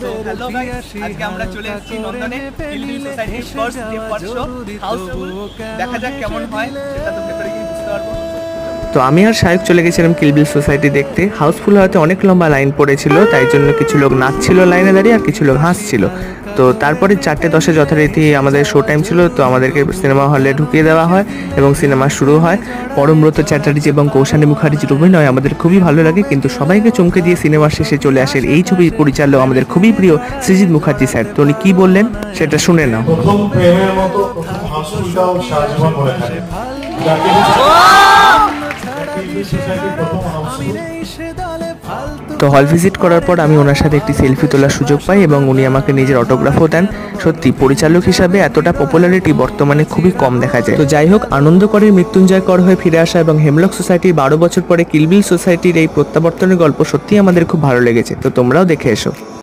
Hello guys, আজকে আমরা চলে এসেছি নন্দনে কিল বিল সোসাইটির first day first show housefull. দেখা যাক কেমন হয়, সেটা তো ভেতরে গিয়ে বুঝতে পারবো। তো আমি আর শায়ক চলে গেছিলাম কিল বিল সোসাইটি দেখতে। হাউসফুল হতে অনেক লম্বা লাইন পড়েছিল, তাই জন্য কিছু লোক নাচছিল লাইনে দাঁড়িয়ে, আর কিছু লোক হাসছিল। তো তারপরে 4:10 যথারীতি আমাদের শো টাইম ছিল, তো আমাদেরকে সিনেমা হলে ঢুকিয়ে দেওয়া হয় এবং সিনেমা শুরু হয়। পরমব্রত চ্যাটার্জি এবং কৌশানী মুখার্জির অভিনয় আমাদের খুবই ভালো লাগে, কিন্তু সবাইকে চমকে দিয়ে সিনেমার শেষে চলে আসেন এই ছবির পরিচালক আমাদের খুবই প্রিয় সৃজিত মুখার্জি স্যার। তো উনি কি বললেন সেটা শুনে নাও। প্রথম প্রেমের মতো প্রথম হাউসফুলটাও সারাজীবন মনে থাকে। তো হল ভিজিট করার পর আমি ওনার সাথে একটি সেলফি তোলার সুযোগ পাই এবং উনি আমাকে নিজের অটোগ্রাফও দেন। সত্যি পরিচালক হিসাবে এতটা পপুলারিটি বর্তমানে খুবই কম দেখা যায়। তো যাই হোক, আনন্দ করে মৃত্যুঞ্জয় কর হয়ে ফিরে আসা এবং হেমলক সোসাইটির 12 বছর পরে কিল বিল সোসাইটির এই প্রত্যাবর্তনের গল্প সত্যিই আমাদের খুব ভালো লেগেছে। তো তোমরাও দেখে এসো।